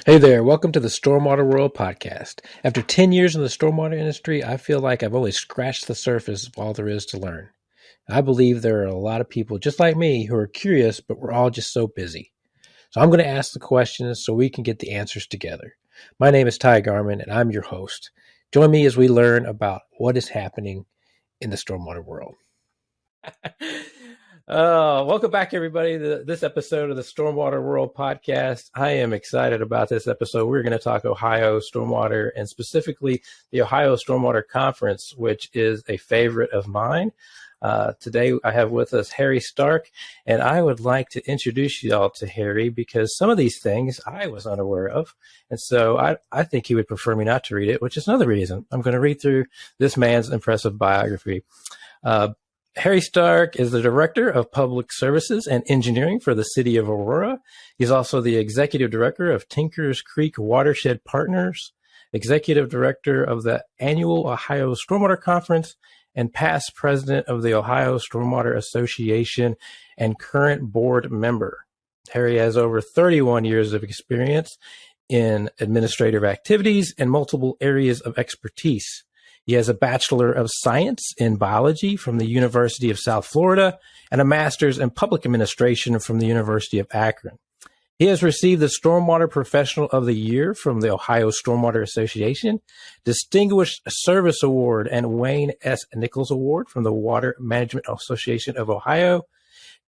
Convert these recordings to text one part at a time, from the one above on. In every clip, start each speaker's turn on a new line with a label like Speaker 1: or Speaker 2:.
Speaker 1: Hey there, welcome to the Stormwater World podcast. After 10 years in the stormwater industry, I feel like I've only scratched the surface of all there is to learn. I believe there are a lot of people just like me who are curious, but we're all just so busy. So I'm going to ask the questions so we can get the answers together. My name is Ty Garman, and I'm your host. Join me as we learn about what is happening in the stormwater world. Welcome back, everybody, to this episode of the Stormwater World podcast. I am excited about this episode. We're going to talk Ohio Stormwater and specifically the Ohio Stormwater Conference, which is a favorite of mine. Today, I have with us Harry Stark, and I would like to introduce you all to Harry because some of these things I was unaware of. And so I think he would prefer me not to read it, which is another reason I'm going to read through this man's impressive biography. Harry Stark is the Director of Public Services and Engineering for the City of Aurora. He's also the Executive Director of Tinkers Creek Watershed Partners, Executive Director of the annual Ohio Stormwater Conference, and past President of the Ohio Stormwater Association and current board member. Harry has over 31 years of experience in administrative activities and multiple areas of expertise. He has a Bachelor of Science in Biology from the University of South Florida and a Master's in Public Administration from the University of Akron. He has received the Stormwater Professional of the Year from the Ohio Stormwater Association, Distinguished Service Award and Wayne S. Nichols Award from the Water Management Association of Ohio,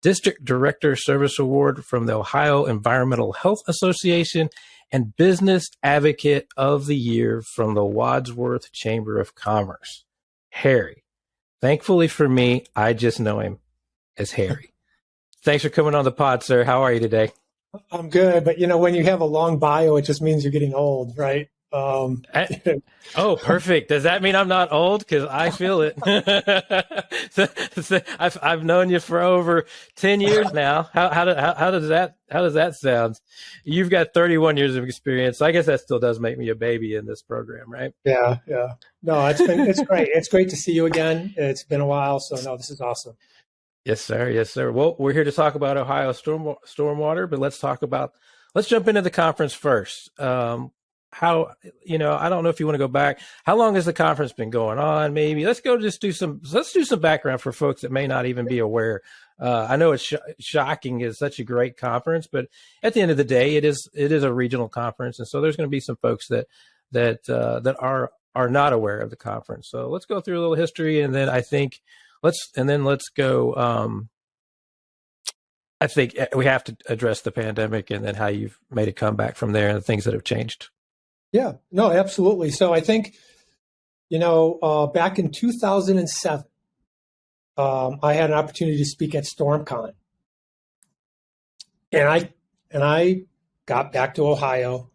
Speaker 1: District Director Service Award from the Ohio Environmental Health Association, and Business Advocate of the Year from the Wadsworth Chamber of Commerce. Harry. Thankfully for me, I just know him as Harry. Thanks for coming on the pod, sir. How are you today?
Speaker 2: I'm good, but when you have a long bio, it just means you're getting old, right?
Speaker 1: Oh, perfect. Does that mean I'm not old? Because I feel it. I've known you for over 10 years now. How does that sound? You've got 31 years of experience. So I guess that still does make me a baby in this program, right?
Speaker 2: Yeah. No, it's great. It's great to see you again. It's been a while, so no, this is awesome.
Speaker 1: Yes, sir. Well, we're here to talk about Ohio Stormwater, but let's jump into the conference first. I don't know if you want to go back. How long has the conference been going on? Maybe let's do some background for folks that may not even be aware. I know it's shocking. It's such a great conference, but at the end of the day, it is a regional conference. And so there's going to be some folks that are not aware of the conference. So let's go through a little history. And then let's go. I think we have to address the pandemic and then how you've made a comeback from there and the things that have changed.
Speaker 2: Yeah, no, absolutely. So I think, back in 2007, I had an opportunity to speak at StormCon. And I got back to Ohio,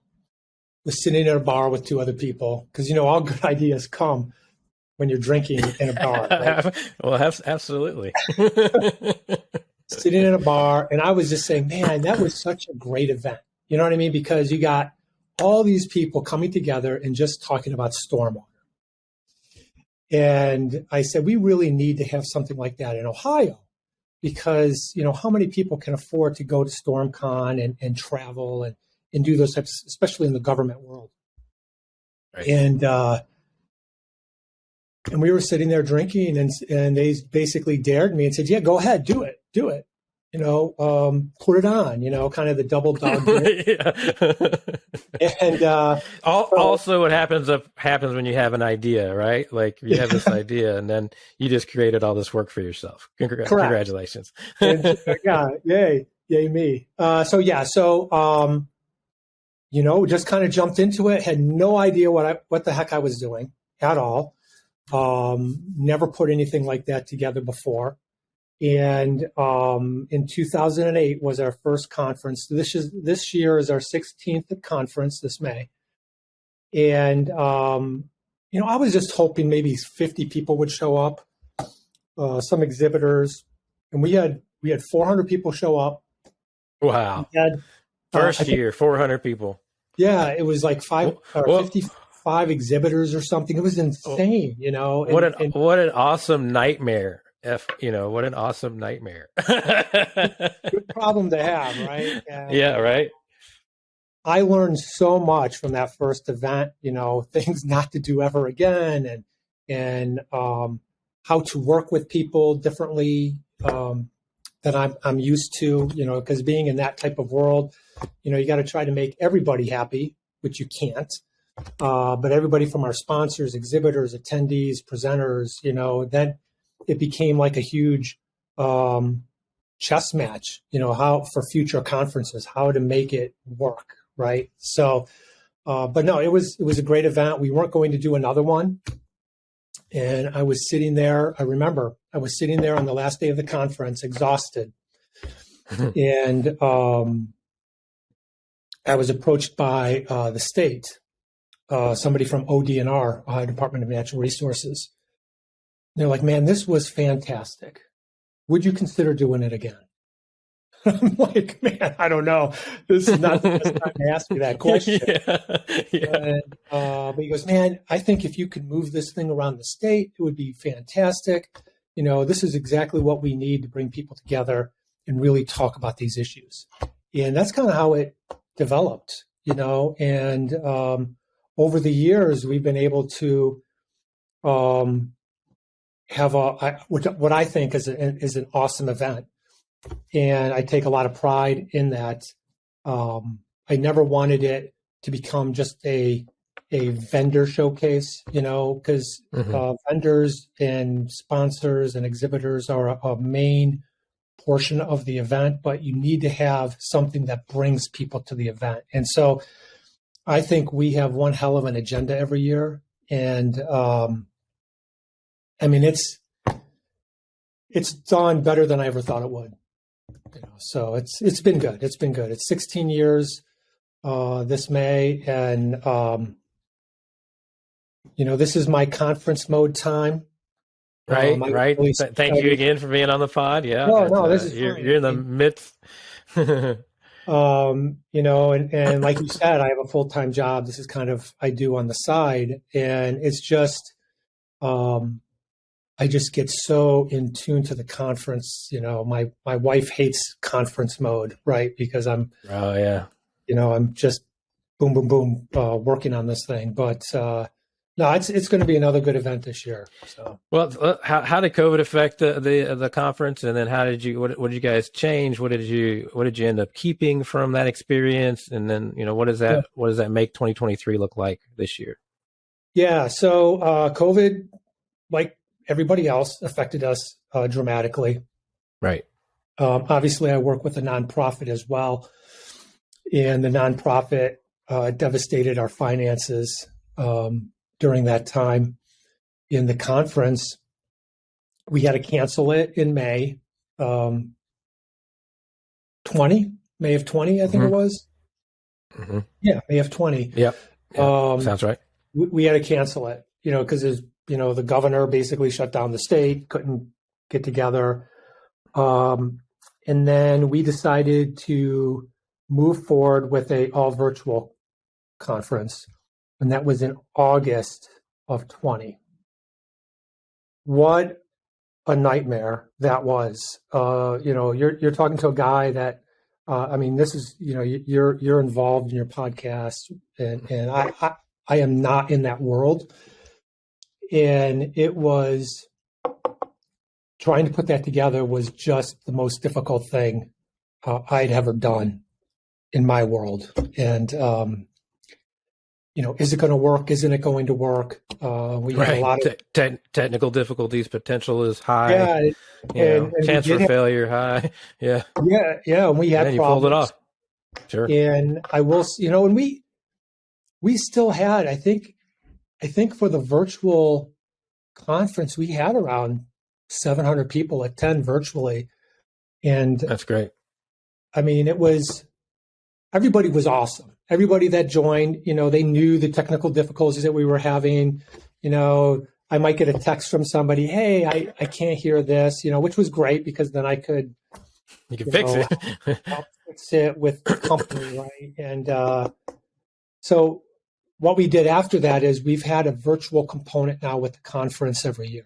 Speaker 2: was sitting in a bar with two other people, because, all good ideas come when you're drinking in a bar. Right?
Speaker 1: Well, absolutely.
Speaker 2: Sitting in a bar, and I was just saying, man, that was such a great event. You know what I mean? Because you got all these people coming together and just talking about stormwater. And I said, we really need to have something like that in Ohio because, how many people can afford to go to StormCon and travel and do those types, especially in the government world. Right. And we were sitting there drinking and they basically dared me and said, yeah, go ahead, do it. Put it on, kind of the double dog. And
Speaker 1: also what happens when you have an idea, right? Like you have this idea and then you just created all this work for yourself. Congratulations.
Speaker 2: Yeah. Yay me. Just kind of jumped into it. Had no idea what the heck I was doing at all. Never put anything like that together before. And in 2008 was our first conference. This year is our 16th conference this May. And, I was just hoping maybe 50 people would show up, some exhibitors. And we had 400 people show up.
Speaker 1: Wow. First year, 400 people.
Speaker 2: Yeah, it was like 55 exhibitors or something. It was insane,
Speaker 1: What an awesome nightmare. What an awesome nightmare.
Speaker 2: Good problem to have, right? And
Speaker 1: Yeah, right.
Speaker 2: I learned so much from that first event, things not to do ever again, and how to work with people differently than I'm used to, because being in that type of world, you got to try to make everybody happy, which you can't. But everybody from our sponsors, exhibitors, attendees, presenters, then it became like a huge chess match, how for future conferences, how to make it work, right? So, but no, it was a great event. We weren't going to do another one. And I was sitting there. I remember I was sitting there on the last day of the conference, exhausted. And I was approached by the state, somebody from ODNR, Ohio Department of Natural Resources. They're like, man, this was fantastic. Would you consider doing it again? I'm like, man, I don't know. This is not the best time to ask me that question. Yeah. But he goes, man, I think if you could move this thing around the state, it would be fantastic. This is exactly what we need to bring people together and really talk about these issues. And that's kind of how it developed, and over the years, we've been able to have what I think is an awesome event. And I take a lot of pride in that. I never wanted it to become just a vendor showcase, because vendors and sponsors and exhibitors are a main portion of the event, but you need to have something that brings people to the event. And so I think we have one hell of an agenda every year. And I mean, it's done better than I ever thought it would. So it's been good. It's been good. It's 16 years this May, and this is my conference mode time.
Speaker 1: Right, right. Thank you again for being on the pod. Yeah.
Speaker 2: No, this is
Speaker 1: you're in the midst.
Speaker 2: And like you said, I have a full-time job. This is kind of I do on the side, and it's just I just get so in tune to the conference. My wife hates conference mode, right? Because I'm I'm just boom, boom, boom, working on this thing. But no, it's going to be another good event this year. So,
Speaker 1: well, how did COVID affect the conference, and then how did what did you guys change? What did you end up keeping from that experience? And then what does that make 2023 look like this year?
Speaker 2: Yeah, so COVID, like everybody else, affected us dramatically.
Speaker 1: Right.
Speaker 2: Obviously, I work with a nonprofit as well, and the nonprofit devastated our finances during that time. In the conference, we had to cancel it in May, May of 20, I think it was. Mm-hmm. Yeah, May of 20.
Speaker 1: Yep. Sounds right.
Speaker 2: We had to cancel it, because the governor basically shut down the state, couldn't get together. And then we decided to move forward with a all virtual conference. And that was in August of 20. What a nightmare that was. You're talking to a guy that, this is, you're involved in your podcast, and I am not in that world. And it was trying to put that together was just the most difficult thing I'd ever done in my world. And, is it going to work? Isn't it going to work? We had a lot of
Speaker 1: technical difficulties. Potential is high.
Speaker 2: Yeah, and
Speaker 1: chance for failure high. Yeah.
Speaker 2: Yeah. And we had problems.
Speaker 1: You pulled it off. Sure.
Speaker 2: And I will, and we still had, I think for the virtual conference, we had around 700 people attend virtually. And
Speaker 1: that's great.
Speaker 2: Everybody was awesome. Everybody that joined, they knew the technical difficulties that we were having. I might get a text from somebody, hey, I can't hear this, which was great because then I could
Speaker 1: fix it.
Speaker 2: I'll fix it with the company, right? And so what we did after that is we've had a virtual component now with the conference every year,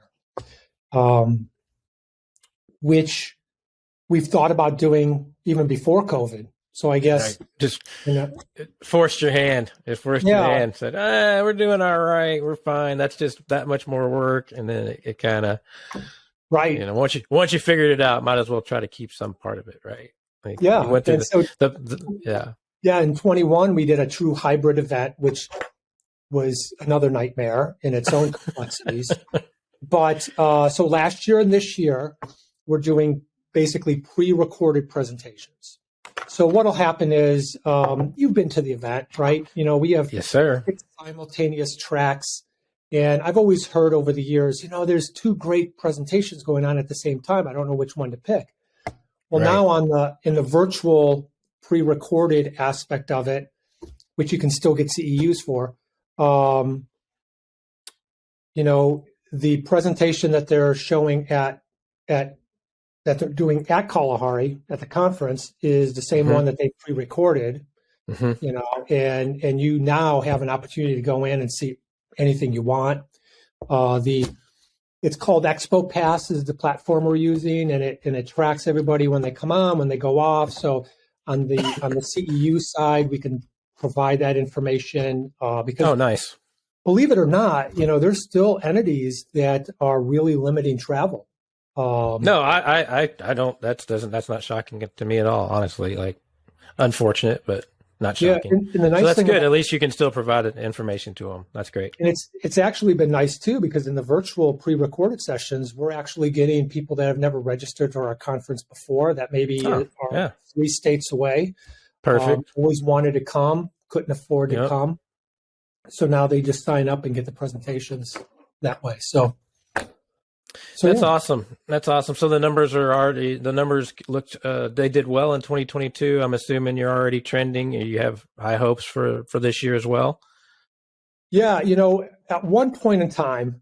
Speaker 2: which we've thought about doing even before COVID. So I guess
Speaker 1: just
Speaker 2: it
Speaker 1: forced your hand. It forced your hand. Said, we're doing all right. We're fine. That's just that much more work. And then it kind of,
Speaker 2: right.
Speaker 1: Once you figured it out, might as well try to keep some part of it, right? Like,
Speaker 2: yeah.
Speaker 1: You went through
Speaker 2: Yeah. In 21, we did a true hybrid event, which was another nightmare in its own complexities. But so last year and this year, we're doing basically pre-recorded presentations. So what'll happen is you've been to the event, right? We have
Speaker 1: yes, sir.
Speaker 2: 6 simultaneous tracks. And I've always heard over the years, there's 2 great presentations going on at the same time. I don't know which one to pick. Well, now in the virtual pre-recorded aspect of it, which you can still get CEUs for, the presentation that they're showing that they're doing at Kalahari at the conference is the same one that they pre-recorded, and you now have an opportunity to go in and see anything you want. It's called Expo Pass is the platform we're using, and it tracks everybody when they come on, when they go off. So on the CEU side, we can provide that information because
Speaker 1: nice.
Speaker 2: Believe it or not, there's still entities that are really limiting travel.
Speaker 1: No, I don't. That's not shocking to me at all. Honestly, like unfortunate, but not shocking.
Speaker 2: And the nice
Speaker 1: so that's
Speaker 2: thing
Speaker 1: good. At least you can still provide information to them. That's great.
Speaker 2: And it's actually been nice too, because in the virtual pre-recorded sessions, we're actually getting people that have never registered for our conference before, that maybe are 3 states away.
Speaker 1: Perfect.
Speaker 2: Always wanted to come, couldn't afford to come. So now they just sign up and get the presentations that way. So that's
Speaker 1: awesome. That's awesome. So the numbers looked, they did well in 2022. I'm assuming you're already trending. You have high hopes for this year as well.
Speaker 2: Yeah. At one point in time,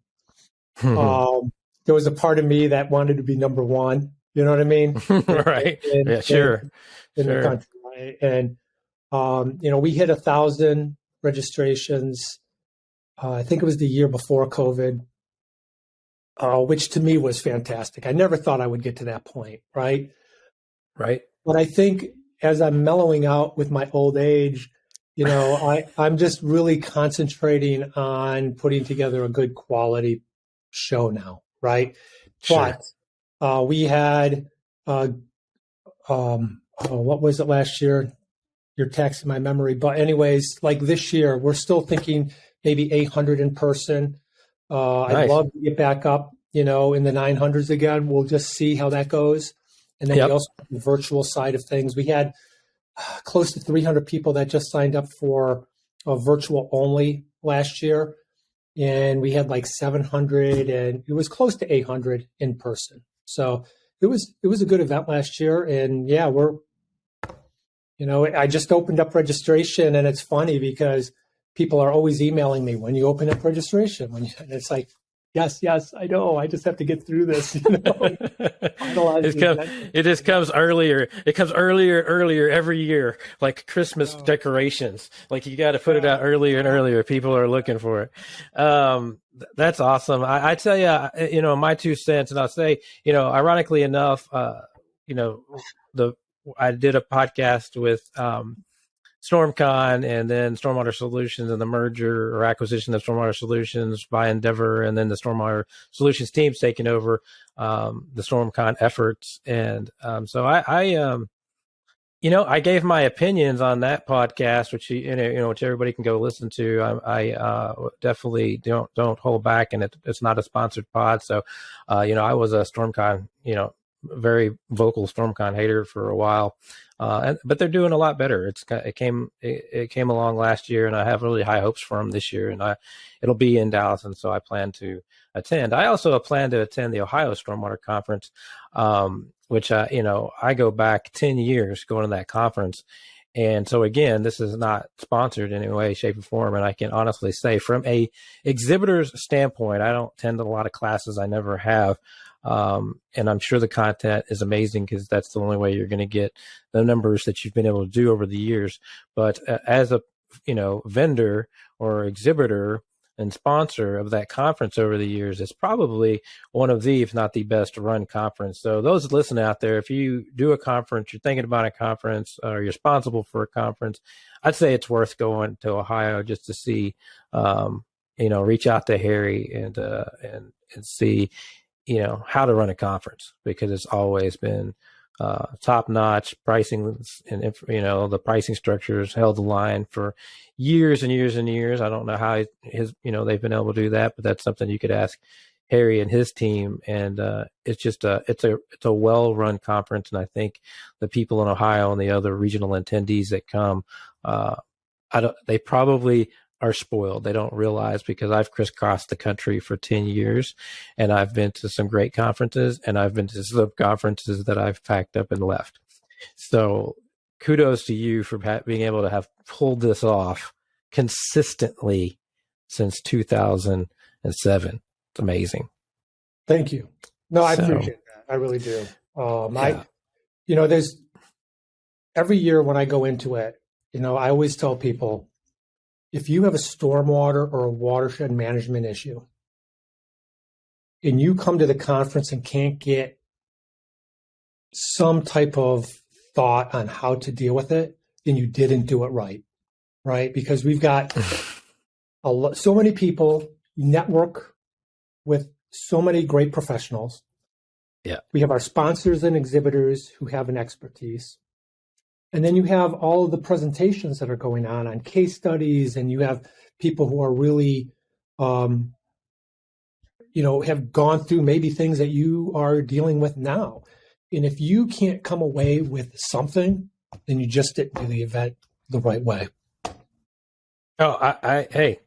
Speaker 2: there was a part of me that wanted to be number one. You know what I mean?
Speaker 1: Right. Sure.
Speaker 2: In the country. Right? And, we hit 1,000 registrations. I think it was the year before COVID. Which to me was fantastic. I never thought I would get to that point, right?
Speaker 1: Right.
Speaker 2: But I think as I'm mellowing out with my old age, I'm just really concentrating on putting together a good quality show now, right?
Speaker 1: Sure.
Speaker 2: But we had, what was it last year? You're taxing my memory. But anyways, like this year, we're still thinking maybe 800 in person.
Speaker 1: Nice.
Speaker 2: I'd love to get back up, in the 900s again. We'll just see how that goes. And then we also have the virtual side of things. We had close to 300 people that just signed up for a virtual only last year. And we had like 700, and it was close to 800 in person. So it was a good event last year. And yeah, I just opened up registration, and it's funny because people are always emailing me, when you open up registration, and it's like, yes, I know. I just have to get through this.
Speaker 1: It just comes earlier. It comes earlier every year, like Christmas decorations. Like you got to put it out earlier and earlier. People are looking for it. That's awesome. I tell you, my 2 cents, and I'll say, ironically enough, I did a podcast with StormCon and then Stormwater Solutions, and the merger or acquisition of Stormwater Solutions by Endeavor, and then the Stormwater Solutions team's taking over the StormCon efforts. And so I gave my opinions on that podcast, which which everybody can go listen to. I definitely don't hold back, and it's not a sponsored pod. So I was a StormCon very vocal StormCon hater for a while, but they're doing a lot better. It came along last year, and I have really high hopes for them this year. And it'll be in Dallas, and so I plan to attend. I also plan to attend the Ohio Stormwater Conference, which I go back 10 years going to that conference. And so again, this is not sponsored in any way, shape, or form. And I can honestly say, from a exhibitor's standpoint, I don't attend a lot of classes. I never have. And I'm sure the content is amazing, because that's the only way you're going to get the numbers that you've been able to do over the years. But as a vendor or exhibitor, and sponsor of that conference over the years. It's probably one of the, if not the best run conference. So those listening out there, if you do a conference, you're thinking about a conference, or you're responsible for a conference, I'd say it's worth going to Ohio just to see, reach out to Harry and see, how to run a conference, because it's always been top notch pricing, and the pricing structures held the line for years and years and years. I don't know how they've been able to do that, but that's something you could ask Harry and his team. And it's just it's a well run conference, and I think the people in Ohio and the other regional attendees that come, they probably are spoiled. They don't realize, because I've crisscrossed the country for 10 years, and I've been to some great conferences, and I've been to some conferences that I've packed up and left. So kudos to you for being able to have pulled this off consistently since 2007. It's amazing.
Speaker 2: Thank you. No, I appreciate that. I really do. There's every year when I go into it, I always tell people, if you have a stormwater or a watershed management issue, and you come to the conference and can't get some type of thought on how to deal with it, then you didn't do it right? Because we've got so many people, network with so many great professionals.
Speaker 1: Yeah,
Speaker 2: we have our sponsors and exhibitors who have an expertise. And then you have all of the presentations that are going on case studies, and you have people who are really, have gone through maybe things that you are dealing with now. And if you can't come away with something, then you just didn't do the event the right way.
Speaker 1: Oh, hey,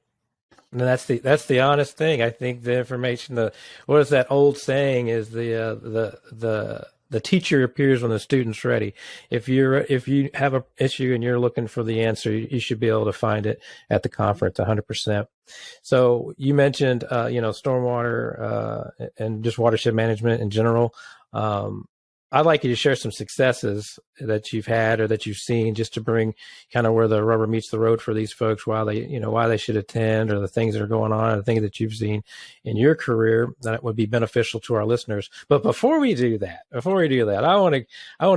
Speaker 1: that's the honest thing. I think the information, what is that old saying, is the teacher appears when the student's ready. If you have an issue and you're looking for the answer, you should be able to find it at the conference 100%. So you mentioned, stormwater and just watershed management in general. I'd like you to share some successes that you've had or that you've seen, just to bring kind of where the rubber meets the road for these folks, why they should attend, or the things that are going on, or the things that you've seen in your career that would be beneficial to our listeners. But before we do that, I want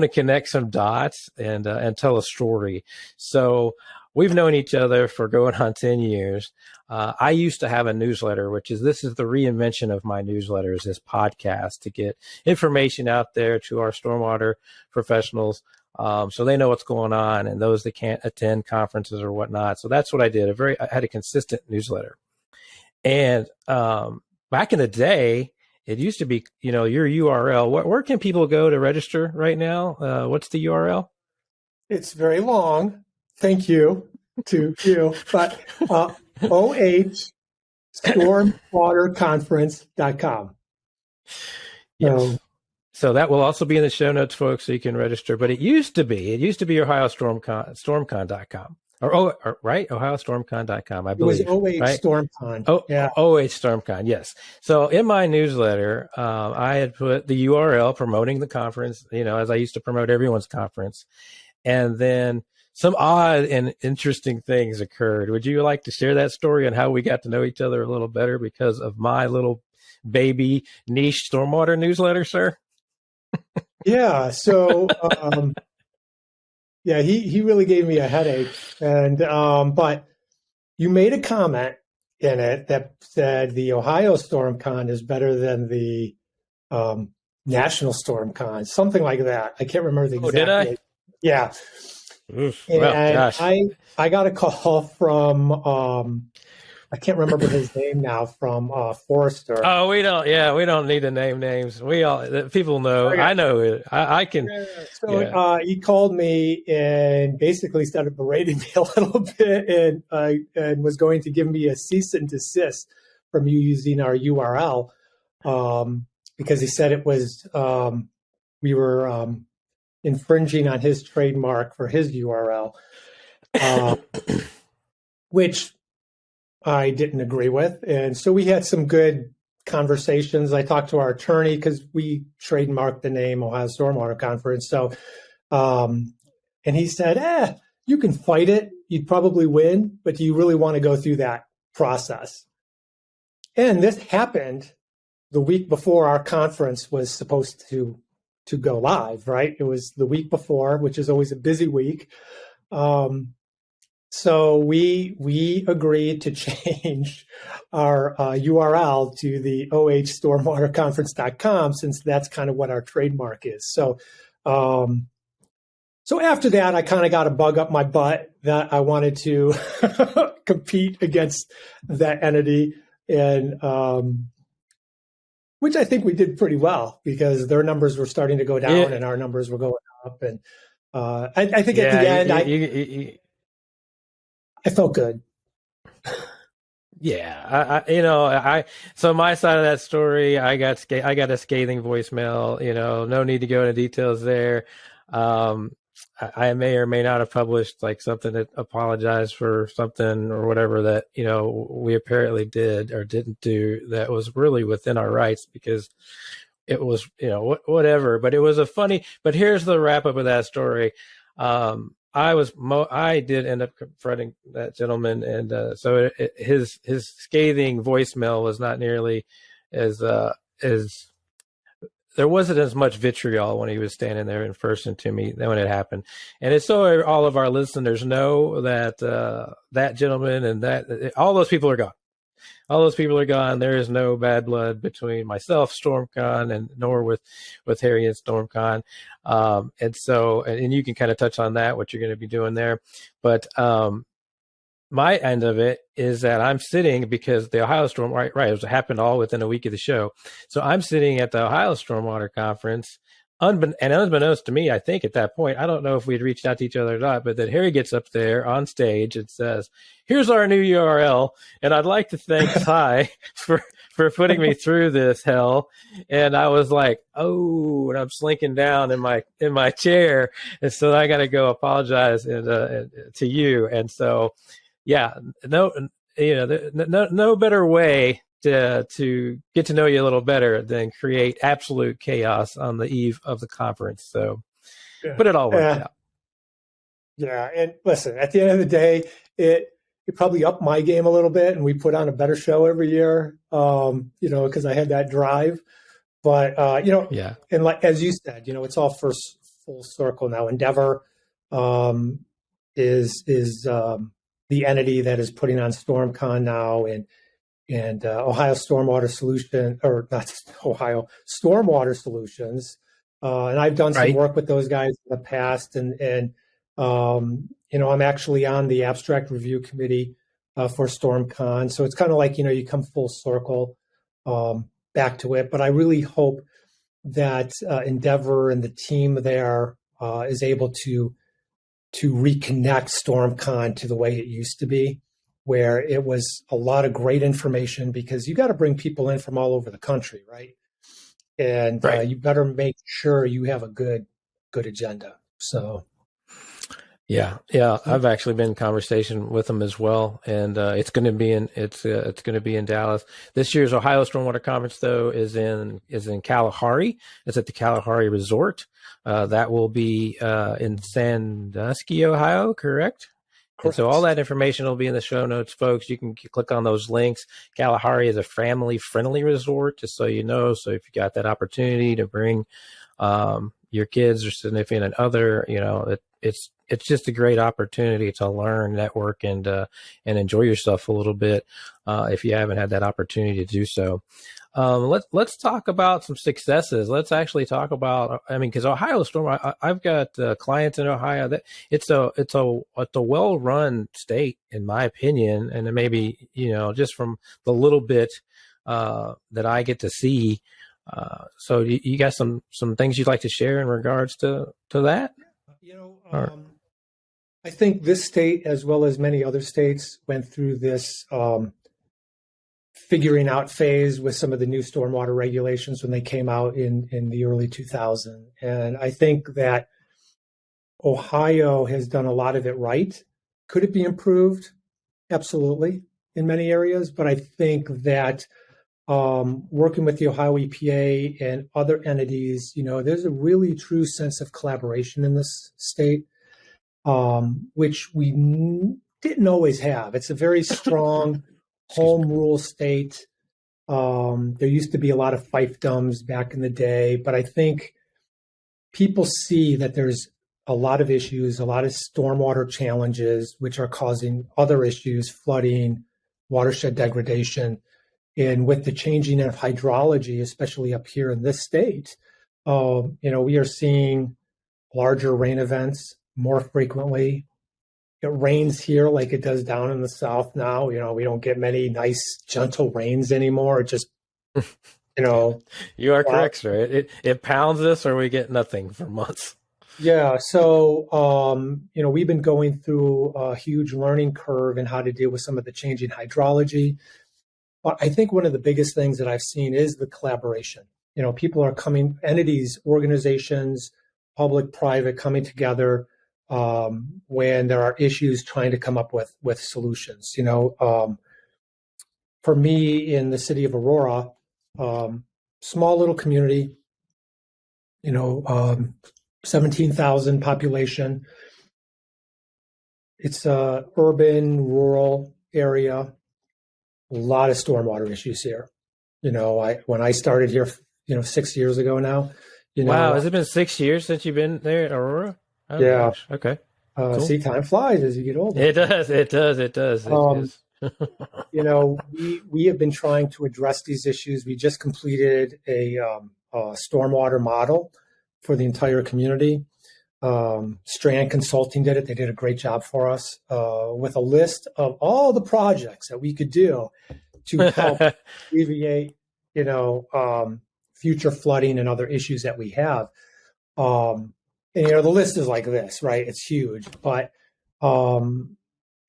Speaker 1: to connect some dots and tell a story. So we've known each other for going on 10 years. I used to have a newsletter, this is the reinvention of my newsletters, this podcast, to get information out there to our stormwater professionals, so they know what's going on, and those that can't attend conferences or whatnot. So that's what I did. I had a consistent newsletter. And back in the day, it used to be, your URL. Where can people go to register right now? What's the URL?
Speaker 2: It's very long. Thank you to you, but ohstormwaterconference.com.
Speaker 1: Yes. So that will also be in the show notes, folks, so you can register. But it used to be Ohio StormCon.com. Right? OhioStormCon.com, I believe.
Speaker 2: It was OH
Speaker 1: right?
Speaker 2: StormCon.
Speaker 1: Oh,
Speaker 2: yeah.
Speaker 1: OH StormCon, yes. So in my newsletter, I had put the URL promoting the conference, as I used to promote everyone's conference. And then some odd and interesting things occurred. Would you like to share that story on how we got to know each other a little better because of my little baby niche stormwater newsletter, sir?
Speaker 2: Yeah. So, he really gave me a headache. And, but you made a comment in it that said the Ohio StormCon is better than the National StormCon, something like that. I can't remember the exact
Speaker 1: did I?
Speaker 2: date. Yeah.
Speaker 1: Oof,
Speaker 2: and
Speaker 1: gosh.
Speaker 2: I got a call from I can't remember his name now, from Forrester.
Speaker 1: Oh, we don't need to name names. People know. Okay. I know it. I can.
Speaker 2: So he called me and basically started berating me a little bit, and was going to give me a cease and desist from you using our URL, because he said it was we were infringing on his trademark for his URL, which I didn't agree with. And so we had some good conversations. I talked to our attorney because we trademarked the name Ohio Stormwater Conference. So, and he said, you can fight it. You'd probably win, but do you really want to go through that process? And this happened the week before our conference was supposed to go live, right? It was the week before, which is always a busy week. So we agreed to change our URL to the ohstormwaterconference.com, since that's kind of what our trademark is. So so after that, I kind of got a bug up my butt that I wanted to compete against that entity, and which I think we did pretty well, because their numbers were starting to go down and our numbers were going up. And I think at the end, I felt good.
Speaker 1: Yeah, so my side of that story, I got a scathing voicemail. No need to go into details there. I may or may not have published like something that apologized for something or whatever that, we apparently did or didn't do that was really within our rights, because it was, whatever. But it was but here's the wrap up of that story. I did end up confronting that gentleman, and so his scathing voicemail was not nearly as there wasn't as much vitriol when he was standing there in person to me than when it happened. And it's so all of our listeners know that that gentleman and all those people are gone. All those people are gone. There is no bad blood between myself, StormCon, and nor with Harry and StormCon. And you can kind of touch on that, what you're going to be doing there. But my end of it is that I'm sitting, because the Ohio Storm, right, it happened all within a week of the show. So I'm sitting at the Ohio Stormwater Conference, and unbeknownst to me, I think at that point, I don't know if we'd reached out to each other or not, but that Harry gets up there on stage and says, "Here's our new URL, and I'd like to thank Ty for putting me through this hell." And I was like, "Oh," and I'm slinking down in my chair, and so I got to go apologize to you. And so, yeah, no better way to get to know you a little better than create absolute chaos on the eve of the conference. So, but it all worked out.
Speaker 2: Yeah, and listen, at the end of the day, it probably upped my game a little bit, and we put on a better show every year. Because I had that drive. But and like as you said, it's all full circle now. Endeavor is the entity that is putting on StormCon now, and Ohio Stormwater Solution, or not Ohio Stormwater Solutions, and I've done some work with those guys in the past, and I'm actually on the abstract review committee for StormCon, so it's kind of like you come full circle back to it. But I really hope that Endeavor and the team there is able to reconnect StormCon to the way it used to be, where it was a lot of great information, because you got to bring people in from all over the country, right? And you better make sure you have a good agenda. So,
Speaker 1: yeah, I've actually been in conversation with them as well, and it's going to be in Dallas. This year's Ohio Stormwater Conference, though, is in Kalahari. It's at the Kalahari Resort. That will be in Sandusky, Ohio, correct? And so all that information will be in the show notes, folks. You can click on those links. Kalahari is a family-friendly resort, just so you know. So if you got that opportunity to bring your kids or significant other, it's just a great opportunity to learn, network, and enjoy yourself a little bit if you haven't had that opportunity to do so. Let's talk about some successes. Let's actually talk about, because Ohio Storm, I've got clients in Ohio that it's a well-run state, in my opinion, and maybe just from the little bit that I get to see. So you got some things you'd like to share in regards to that?
Speaker 2: I think this state, as well as many other states, went through this figuring out phase with some of the new stormwater regulations when they came out in the early 2000s. And I think that Ohio has done a lot of it right. Could it be improved? Absolutely, in many areas. But I think that working with the Ohio EPA and other entities, there's a really true sense of collaboration in this state, which we didn't always have. It's a very strong home rule state. There used to be a lot of fiefdoms back in the day, but I think people see that there's a lot of issues, a lot of stormwater challenges, which are causing other issues, flooding, watershed degradation. And with the changing of hydrology, especially up here in this state, we are seeing larger rain events more frequently. It rains here like it does down in the South now. We don't get many nice, gentle rains anymore. It just,
Speaker 1: You are correct, sir. It pounds us or we get nothing for months.
Speaker 2: Yeah. So, we've been going through a huge learning curve in how to deal with some of the changing hydrology. But I think one of the biggest things that I've seen is the collaboration. People are coming, entities, organizations, public, private, coming together when there are issues, trying to come up with solutions. For me, in the city of Aurora, small little community, 17,000 population. It's a urban, rural area. A lot of stormwater issues here. When I started here, 6 years ago now.
Speaker 1: Wow, has it been 6 years since you've been there at Aurora? Oh,
Speaker 2: yeah.
Speaker 1: Gosh. Okay.
Speaker 2: Cool. See, time flies as you get older.
Speaker 1: It does. It does.
Speaker 2: We have been trying to address these issues. We just completed a stormwater model for the entire community. Strand Consulting did it. They did a great job for us with a list of all the projects that we could do to help alleviate, future flooding and other issues that we have. And the list is like this, right? It's huge, but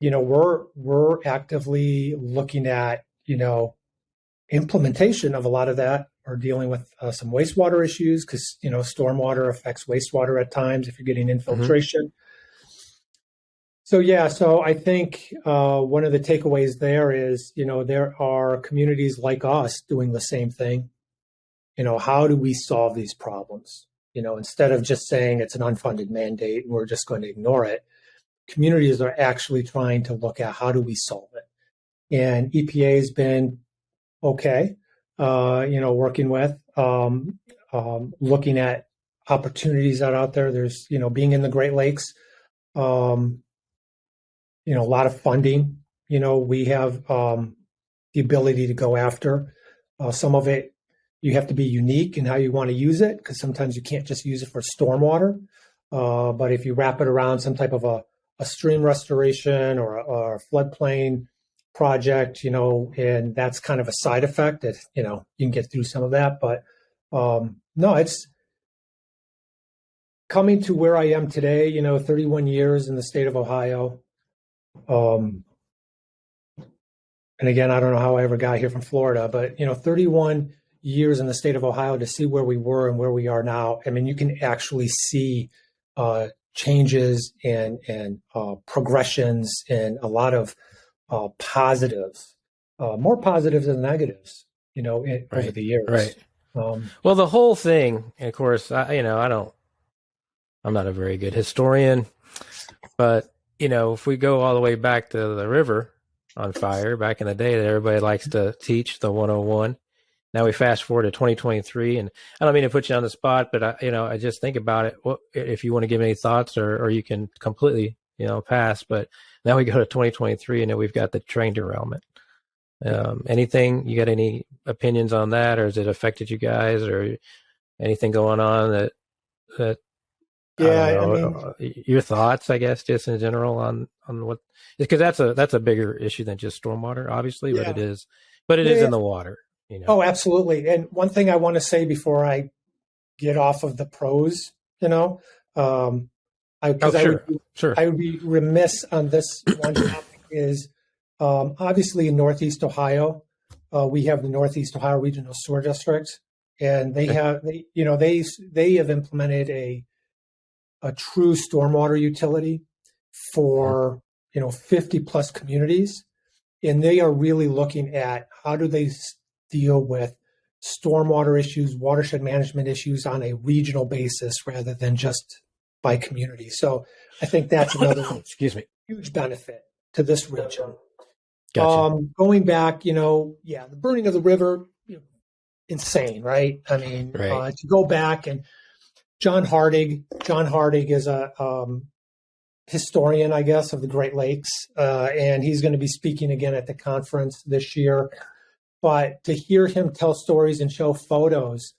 Speaker 2: we're actively looking at implementation of a lot of that. Are dealing with some wastewater issues because stormwater affects wastewater at times if you're getting infiltration. Mm-hmm. So I think one of the takeaways there is there are communities like us doing the same thing. How do we solve these problems? Instead of just saying it's an unfunded mandate and we're just going to ignore it, communities are actually trying to look at how do we solve it. And EPA has been okay. Working with, looking at opportunities that are out there. There's, being in the Great Lakes, a lot of funding. We have the ability to go after some of it. You have to be unique in how you want to use it because sometimes you can't just use it for stormwater. But if you wrap it around some type of a stream restoration or a floodplain project, and that's kind of a side effect that, you can get through some of that. But no, it's coming to where I am today, 31 years in the state of Ohio. And again, I don't know how I ever got here from Florida, but, 31 years in the state of Ohio to see where we were and where we are now. I mean, you can actually see changes and progressions and a lot of positives, more positives than negatives, over the years.
Speaker 1: Right. Well, the whole thing, of course, I'm not a very good historian, but, if we go all the way back to the river on fire back in the day that everybody likes to teach, the 101. Now we fast forward to 2023, and I don't mean to put you on the spot, but I just think about it. What, if you want to give any thoughts, or you can completely, pass. But now we go to 2023, and then we've got the train derailment. Anything? You got any opinions on that, or has it affected you guys, or anything going on that? Yeah, your thoughts, I guess, just in general on what, because that's a bigger issue than just stormwater, obviously, yeah. but it is in the water.
Speaker 2: Oh, absolutely. And one thing I want to say before I get off of the pros, I would be remiss on this one topic is obviously in Northeast Ohio, we have the Northeast Ohio Regional Sewer District, and they have implemented a true stormwater utility for 50 plus communities, and they are really looking at how do they deal with stormwater issues, watershed management issues on a regional basis rather than just by community. So I think that's another huge benefit to this region.
Speaker 1: Gotcha.
Speaker 2: Going back, the burning of the river, insane, right? I mean,
Speaker 1: Right.
Speaker 2: to go back and John Hardig is a historian, I guess, of the Great Lakes, and he's going to be speaking again at the conference this year. But to hear him tell stories and show photos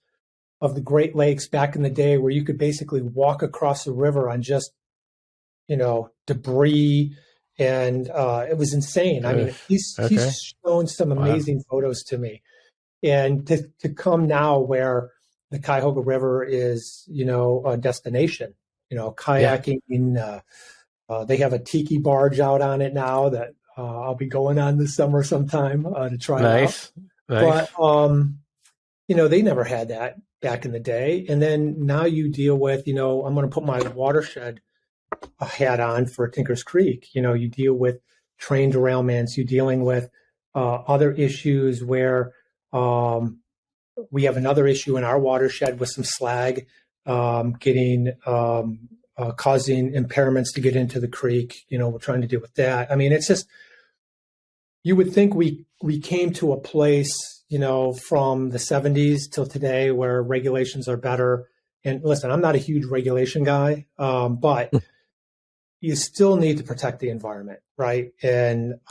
Speaker 2: of the Great Lakes back in the day, where you could basically walk across the river on just, debris, and it was insane. I mean, he's shown some amazing photos to me, and to come now where the Cuyahoga River is, a destination, kayaking. They have a tiki barge out on it now that I'll be going on this summer sometime to try
Speaker 1: Nice.
Speaker 2: it out. But, they never had that back in the day. And then now you deal with, I'm going to put my watershed hat on for Tinker's Creek. You deal with train derailments, you're dealing with other issues where we have another issue in our watershed with some slag causing impairments to get into the creek. We're trying to deal with that. I mean, it's just, you would think we came to a place, from the 70s till today where regulations are better. And listen, I'm not a huge regulation guy, but you still need to protect the environment, right? And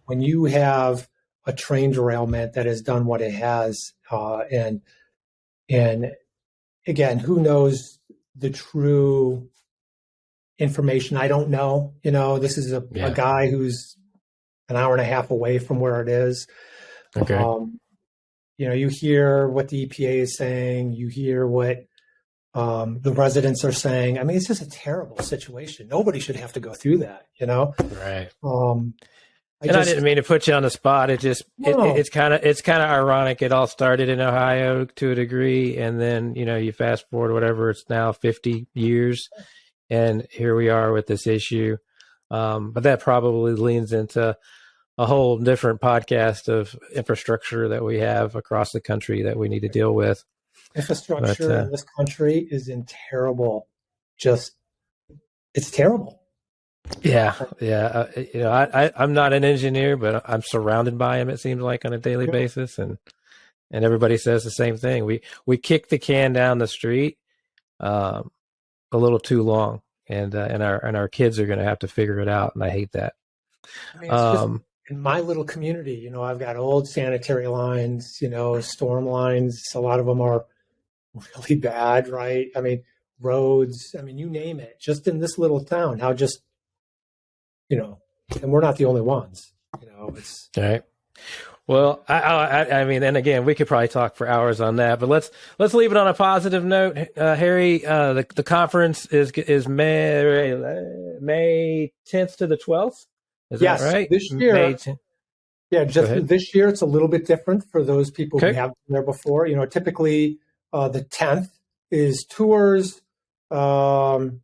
Speaker 2: when you have a train derailment that has done what it has, and again, who knows the true information? I don't know. This is a guy who's an hour and a half away from where it is.
Speaker 1: Okay.
Speaker 2: You hear what the EPA is saying. You hear what the residents are saying. I mean, it's just a terrible situation. Nobody should have to go through that,
Speaker 1: Right.
Speaker 2: I
Speaker 1: didn't mean to put you on the spot. It's kind of ironic. It all started in Ohio to a degree, and then you fast forward whatever it's now 50 years, and here we are with this issue. But that probably leans into a whole different podcast of infrastructure that we have across the country that we need to deal with.
Speaker 2: Infrastructure in this country is in terrible. It's terrible.
Speaker 1: Yeah. I'm not an engineer, but I'm surrounded by them. It seems like on a daily basis, and everybody says the same thing. We kick the can down the street a little too long, and our kids are going to have to figure it out, and I hate that.
Speaker 2: I mean, it's just, in my little community, I've got old sanitary lines, storm lines. A lot of them are really bad, right? I mean, roads. I mean, you name it. Just in this little town, how just and we're not the only ones. It's
Speaker 1: all right. Well, I mean, and again, we could probably talk for hours on that, but let's leave it on a positive note. Harry, the conference is May 10th to the 12th. Is that right?
Speaker 2: This year. This year it's a little bit different for those people who haven't been there before. Typically the 10th is tours, some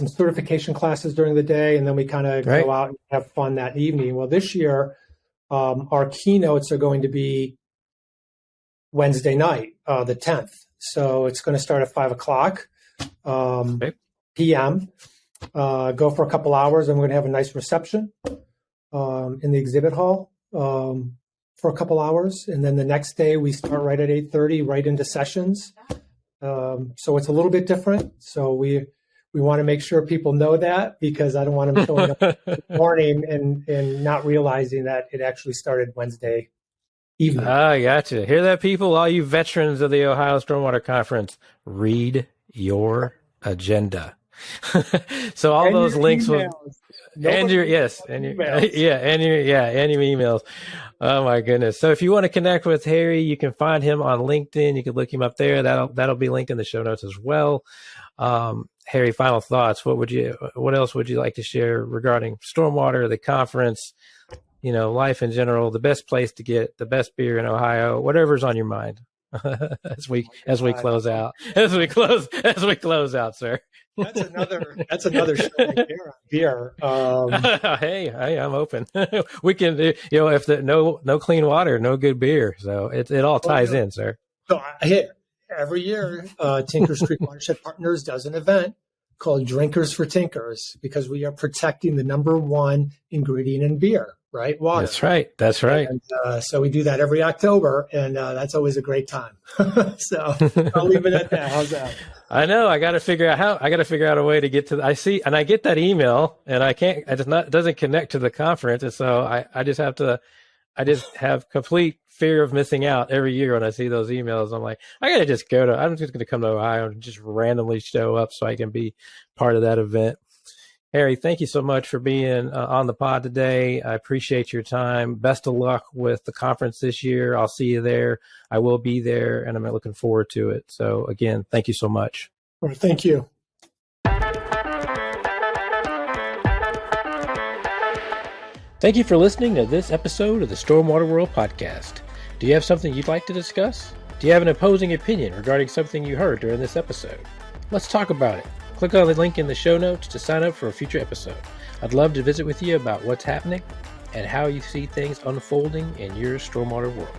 Speaker 2: certification classes during the day, and then we kind of go out and have fun that evening. Well, this year, our keynotes are going to be Wednesday night, the 10th. So it's going to start at 5:00 p.m. Go for a couple hours, and we're going to have a nice reception in the exhibit hall for a couple hours. And then the next day, we start right at 8:30, right into sessions. So it's a little bit different. So we want to make sure people know that, because I don't want them showing up in the morning and not realizing that it actually started Wednesday evening.
Speaker 1: I gotcha. Hear that, people? All you veterans of the Ohio Stormwater Conference, read your agenda. So all and those links will, and your emails. Oh my goodness. So if you want to connect with Harry, you can find him on LinkedIn. You can look him up there. That'll be linked in the show notes as well. Harry, final thoughts. What else would you like to share regarding stormwater, the conference, life in general, the best place to get the best beer in Ohio, whatever's on your mind as we close out, sir.
Speaker 2: That's another show right there on beer.
Speaker 1: Hey, I'm open. We can, if no clean water, no good beer. So it all ties in, sir.
Speaker 2: So every year, Tinker's Creek Watershed Partners does an event called Drinkers for Tinkers, because we are protecting the number one ingredient in beer, right? Water.
Speaker 1: That's right. That's right.
Speaker 2: And so we do that every October, and that's always a great time. So I'll leave it at that. How's that?
Speaker 1: I know. I got to figure out a way to get to. I see, and I get that email, and I can't. It doesn't connect to the conference, and so I just have to. I just have complete fear of missing out every year when I see those emails. I'm like, I got to just go to. I'm just going to come to Ohio and just randomly show up so I can be part of that event. Harry, thank you so much for being on the pod today. I appreciate your time. Best of luck with the conference this year. I'll see you there. I will be there, and I'm looking forward to it. So, again, thank you so much.
Speaker 2: Well, thank you.
Speaker 1: Thank you for listening to this episode of the Stormwater World Podcast. Do you have something you'd like to discuss? Do you have an opposing opinion regarding something you heard during this episode? Let's talk about it. Click on the link in the show notes to sign up for a future episode. I'd love to visit with you about what's happening and how you see things unfolding in your stormwater world.